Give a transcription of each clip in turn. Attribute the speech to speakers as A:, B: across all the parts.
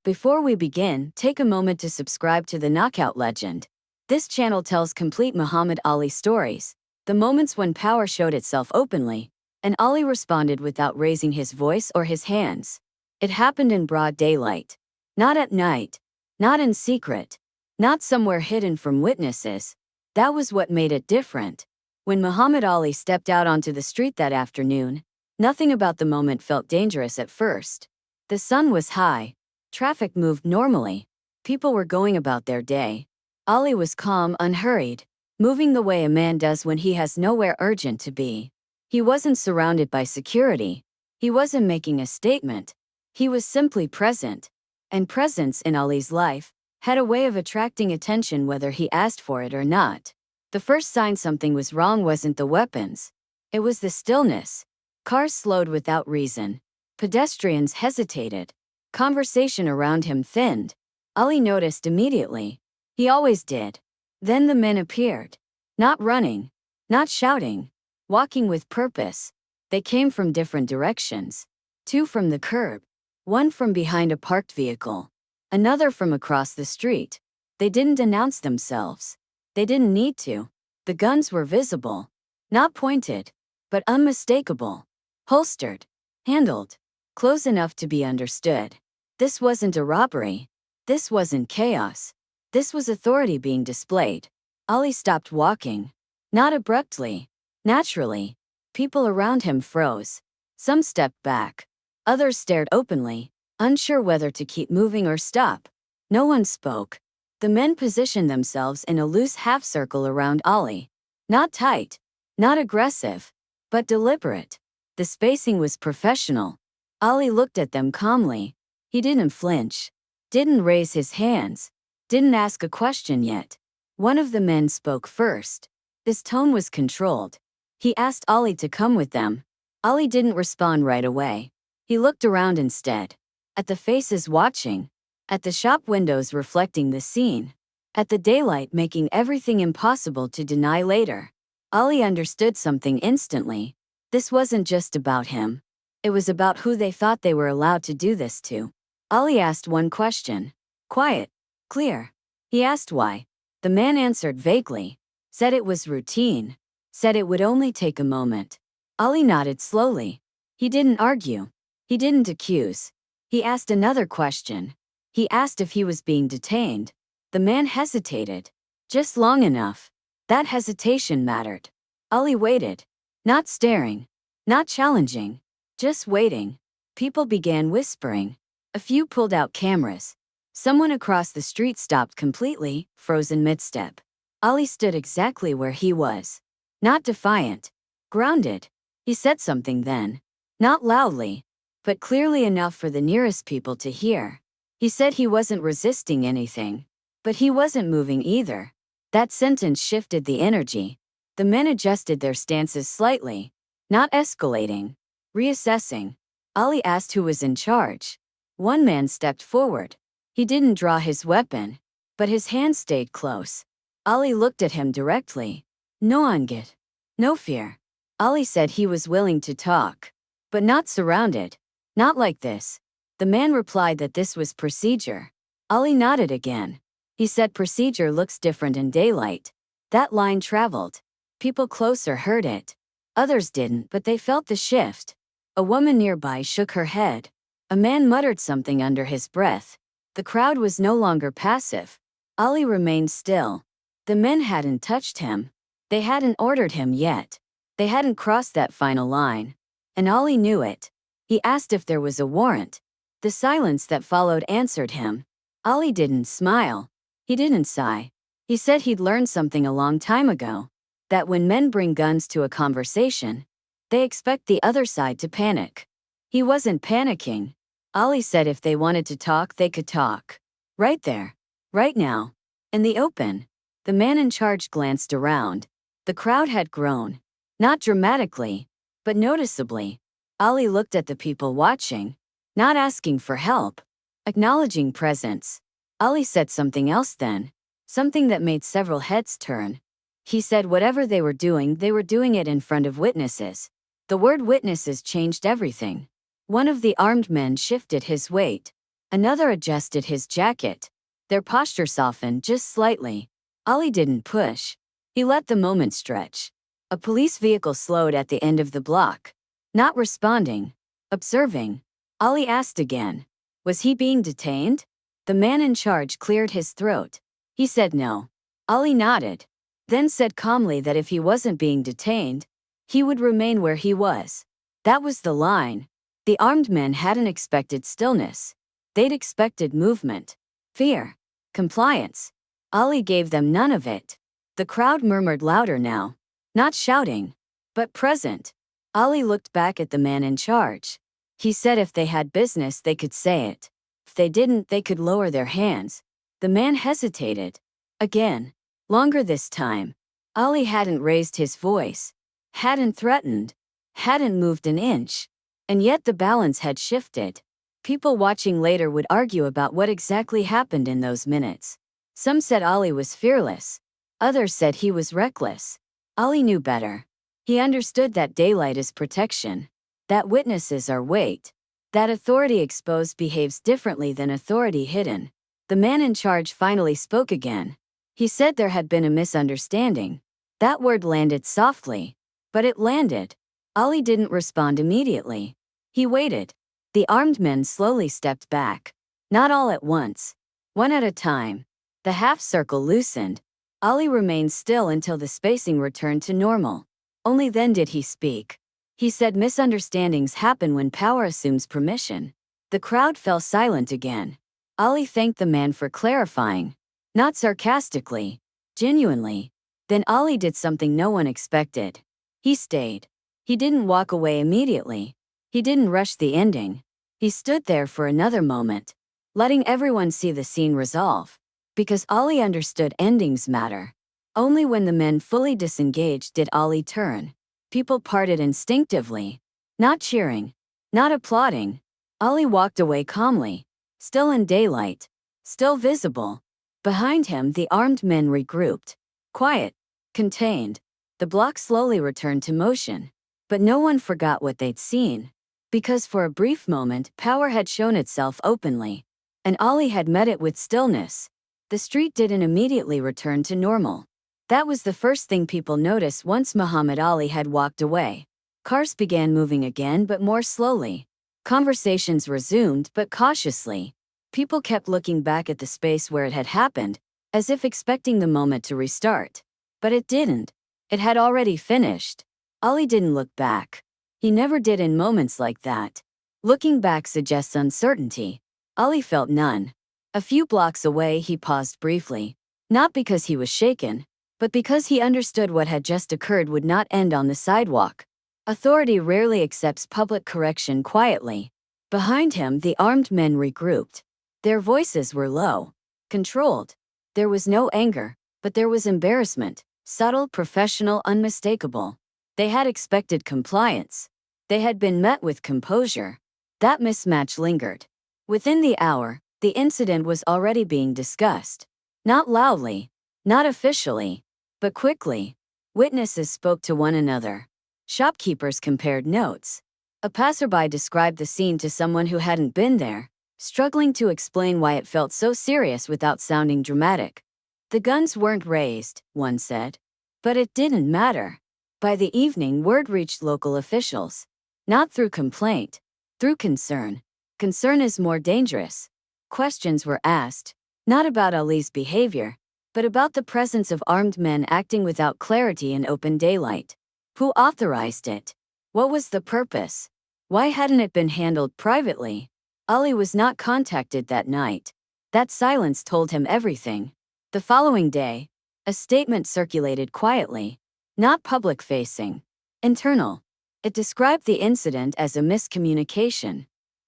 A: Before we begin, take a moment to subscribe to the Knockout Legend. This channel tells complete Muhammad Ali stories, the moments when power showed itself openly, and Ali responded without raising his voice or his hands. It happened in broad daylight. Not at night. Not in secret. Not somewhere hidden from witnesses. That was what made it different. When Muhammad Ali stepped out onto the street that afternoon, nothing about the moment felt dangerous at first. The sun was high. Traffic moved normally. People were going about their day. Ali was calm, unhurried, moving the way a man does when he has nowhere urgent to be. He wasn't surrounded by security. He wasn't making a statement. He was simply present. And presence in Ali's life had a way of attracting attention whether he asked for it or not. The first sign something was wrong wasn't the weapons. It was the stillness. Cars slowed without reason. Pedestrians hesitated. Conversation around him thinned. Ali noticed immediately. He always did. Then the men appeared. Not running. Not shouting. Walking with purpose. They came from different directions. Two from the curb. One from behind a parked vehicle. Another from across the street. They didn't announce themselves. They didn't need to. The guns were visible. Not pointed, but unmistakable. Holstered. Handled. Close enough to be understood. This wasn't a robbery. This wasn't chaos. This was authority being displayed. Ali stopped walking. Not abruptly. Naturally. People around him froze. Some stepped back. Others stared openly, unsure whether to keep moving or stop. No one spoke. The men positioned themselves in a loose half-circle around Ali. Not tight. Not aggressive. But deliberate. The spacing was professional. Ali looked at them calmly. He didn't flinch. Didn't raise his hands. Didn't ask a question yet. One of the men spoke first. His tone was controlled. He asked Ali to come with them. Ali didn't respond right away. He looked around instead. At the faces watching. At the shop windows reflecting the scene. At the daylight making everything impossible to deny later. Ali understood something instantly. This wasn't just about him. It was about who they thought they were allowed to do this to. Ali asked one question. Quiet. Clear. He asked why. The man answered vaguely. Said it was routine. Said it would only take a moment. Ali nodded slowly. He didn't argue. He didn't accuse. He asked another question. He asked if he was being detained. The man hesitated. Just long enough. That hesitation mattered. Ali waited. Not staring. Not challenging. Just waiting. People began whispering. A few pulled out cameras. Someone across the street stopped completely, frozen mid-step. Ali stood exactly where he was. Not defiant. Grounded. He said something then. Not loudly, but clearly enough for the nearest people to hear. He said he wasn't resisting anything. But he wasn't moving either. That sentence shifted the energy. The men adjusted their stances slightly. Not escalating. Reassessing. Ali asked who was in charge. One man stepped forward. He didn't draw his weapon, but his hand stayed close. Ali looked at him directly. No angst. No fear. Ali said he was willing to talk. But not surrounded. Not like this. The man replied that this was procedure. Ali nodded again. He said procedure looks different in daylight. That line traveled. People closer heard it. Others didn't, but they felt the shift. A woman nearby shook her head. A man muttered something under his breath. The crowd was no longer passive. Ali remained still. The men hadn't touched him. They hadn't ordered him yet. They hadn't crossed that final line. And Ali knew it. He asked if there was a warrant. The silence that followed answered him. Ali didn't smile. He didn't sigh. He said he'd learned something a long time ago. That when men bring guns to a conversation, they expect the other side to panic. He wasn't panicking. Ali said if they wanted to talk, they could talk. Right there. Right now. In the open. The man in charge glanced around. The crowd had grown. Not dramatically, but noticeably. Ali looked at the people watching. Not asking for help. Acknowledging presence. Ali said something else then. Something that made several heads turn. He said whatever they were doing it in front of witnesses. The word witnesses changed everything. One of the armed men shifted his weight. Another adjusted his jacket. Their posture softened just slightly. Ali didn't push. He let the moment stretch. A police vehicle slowed at the end of the block. Not responding. Observing. Ali asked again. Was he being detained? The man in charge cleared his throat. He said no. Ali nodded. Then said calmly that if he wasn't being detained, he would remain where he was. That was the line. The armed men hadn't expected stillness. They'd expected movement, fear, compliance. Ali gave them none of it. The crowd murmured louder now. Not shouting, but present. Ali looked back at the man in charge. He said if they had business they could say it. If they didn't they could lower their hands. The man hesitated. Again. Longer this time. Ali hadn't raised his voice. Hadn't threatened. Hadn't moved an inch. And yet the balance had shifted. People watching later would argue about what exactly happened in those minutes. Some said Ali was fearless. Others said he was reckless. Ali knew better. He understood that daylight is protection. That witnesses are weight. That authority exposed behaves differently than authority hidden. The man in charge finally spoke again. He said there had been a misunderstanding. That word landed softly. But it landed. Ali didn't respond immediately. He waited. The armed men slowly stepped back. Not all at once. One at a time. The half-circle loosened. Ali remained still until the spacing returned to normal. Only then did he speak. He said misunderstandings happen when power assumes permission. The crowd fell silent again. Ali thanked the man for clarifying. Not sarcastically. Genuinely. Then Ali did something no one expected. He stayed. He didn't walk away immediately. He didn't rush the ending. He stood there for another moment, letting everyone see the scene resolve. Because Ali understood endings matter. Only when the men fully disengaged did Ali turn. People parted instinctively. Not cheering. Not applauding. Ali walked away calmly. Still in daylight. Still visible. Behind him the armed men regrouped. Quiet. Contained. The block slowly returned to motion. But no one forgot what they'd seen. Because for a brief moment power had shown itself openly. And Ali had met it with stillness. The street didn't immediately return to normal. That was the first thing people noticed once Muhammad Ali had walked away. Cars began moving again but more slowly. Conversations resumed but cautiously. People kept looking back at the space where it had happened, as if expecting the moment to restart. But it didn't. It had already finished. Ali didn't look back. He never did in moments like that. Looking back suggests uncertainty. Ali felt none. A few blocks away he paused briefly. Not because he was shaken, but because he understood what had just occurred would not end on the sidewalk. Authority rarely accepts public correction quietly. Behind him the armed men regrouped. Their voices were low. Controlled. There was no anger, but there was embarrassment. Subtle, professional, unmistakable. They had expected compliance. They had been met with composure. That mismatch lingered. Within the hour, the incident was already being discussed. Not loudly, not officially, but quickly. Witnesses spoke to one another. Shopkeepers compared notes. A passerby described the scene to someone who hadn't been there, struggling to explain why it felt so serious without sounding dramatic. The guns weren't raised, one said. But it didn't matter. By the evening, word reached local officials. Not through complaint, through concern. Concern is more dangerous. Questions were asked, not about Ali's behavior, but about the presence of armed men acting without clarity in open daylight. Who authorized it? What was the purpose? Why hadn't it been handled privately? Ali was not contacted that night. That silence told him everything. The following day, a statement circulated quietly, not public-facing, internal. It described the incident as a miscommunication,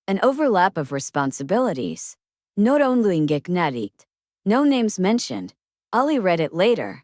A: an overlap of responsibilities. Not only narit. No names mentioned. Ali read it later.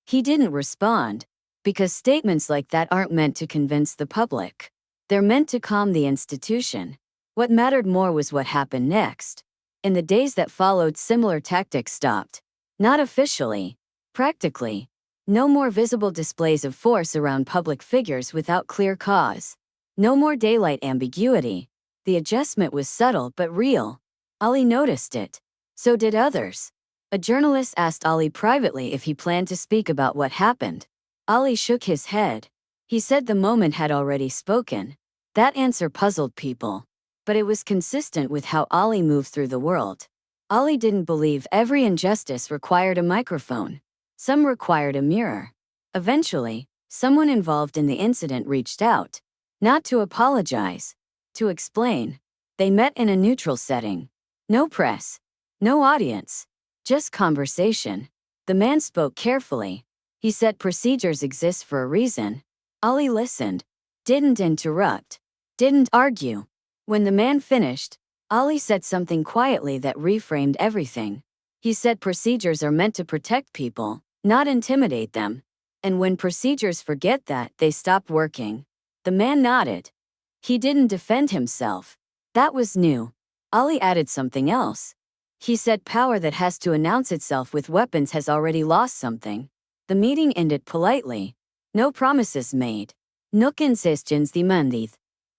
A: He didn't respond, because statements like that aren't meant to convince the public. They're meant to calm the institution. What mattered more was what happened next. In the days that followed, similar tactics stopped. Not officially, practically. No more visible displays of force around public figures without clear cause. No more daylight ambiguity. The adjustment was subtle but real. Ali noticed it. So did others. A journalist asked Ali privately if he planned to speak about what happened. Ali shook his head. He said the moment had already spoken. That answer puzzled people. But it was consistent with how Ali moved through the world. Ali didn't believe every injustice required a microphone. Some required a mirror. Eventually, someone involved in the incident reached out. Not to apologize. To explain. They met in a neutral setting. No press. No audience. Just conversation. The man spoke carefully. He said procedures exist for a reason. Ali listened. Didn't interrupt. Didn't argue. When the man finished, Ali said something quietly that reframed everything. He said procedures are meant to protect people, not intimidate them. And when procedures forget that, they stop working. The man nodded. He didn't defend himself. That was new. Ali added something else. He said power that has to announce itself with weapons has already lost something. The meeting ended politely. No promises made. No concessions demanded.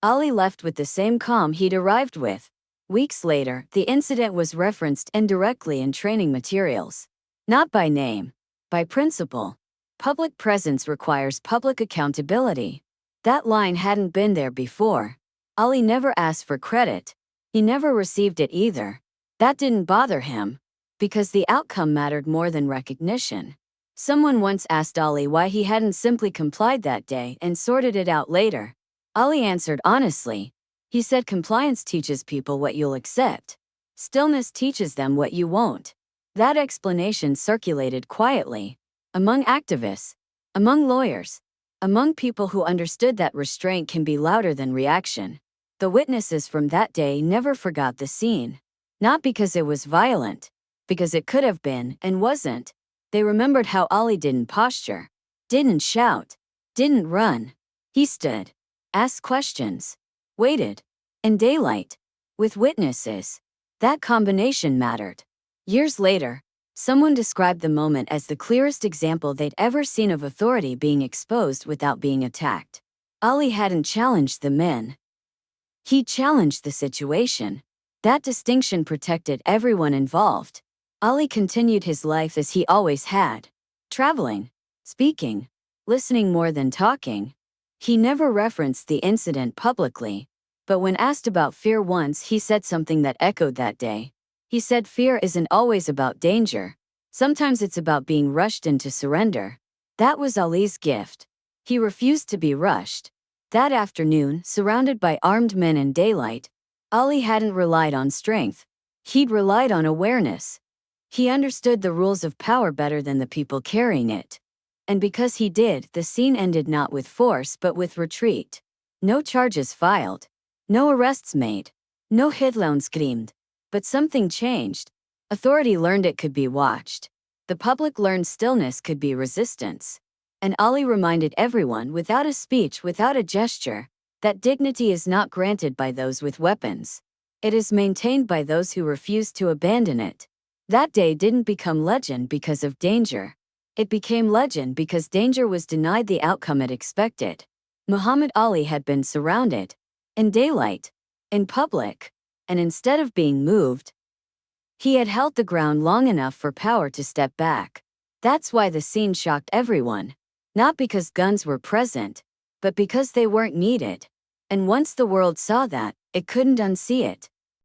A: Ali left with the same calm he'd arrived with. Weeks later, the incident was referenced indirectly in training materials. Not by name. By principle. Public presence requires public accountability. That line hadn't been there before. Ali never asked for credit. He never received it either. That didn't bother him. Because the outcome mattered more than recognition. Someone once asked Ali why he hadn't simply complied that day and sorted it out later. Ali answered honestly. He said compliance teaches people what you'll accept. Stillness teaches them what you won't. That explanation circulated quietly. Among activists. Among lawyers. Among people who understood that restraint can be louder than reaction. The witnesses from that day never forgot the scene. Not because it was violent. Because it could have been and wasn't. They remembered how Ali didn't posture. Didn't shout. Didn't run. He stood. Asked questions. Waited. In daylight. With witnesses. That combination mattered. Years later, someone described the moment as the clearest example they'd ever seen of authority being exposed without being attacked. Ali hadn't challenged the men. He challenged the situation. That distinction protected everyone involved. Ali continued his life as he always had. Traveling. Speaking. Listening more than talking. He never referenced the incident publicly. But when asked about fear once, he said something that echoed that day. He said fear isn't always about danger. Sometimes it's about being rushed into surrender. That was Ali's gift. He refused to be rushed. That afternoon, surrounded by armed men in daylight, Ali hadn't relied on strength. He'd relied on awareness. He understood the rules of power better than the people carrying it. And because he did, the scene ended not with force but with retreat. No charges filed. No arrests made. No headlines screamed. But something changed. Authority learned it could be watched. The public learned stillness could be resistance. And Ali reminded everyone, without a speech, without a gesture, that dignity is not granted by those with weapons. It is maintained by those who refuse to abandon it. That day didn't become legend because of danger. It became legend because danger was denied the outcome it expected. Muhammad Ali had been surrounded. In daylight. In public. And instead of being moved, he had held the ground long enough for power to step back. That's why the scene shocked everyone. Not because guns were present, but because they weren't needed. And once the world saw that, it couldn't unsee it.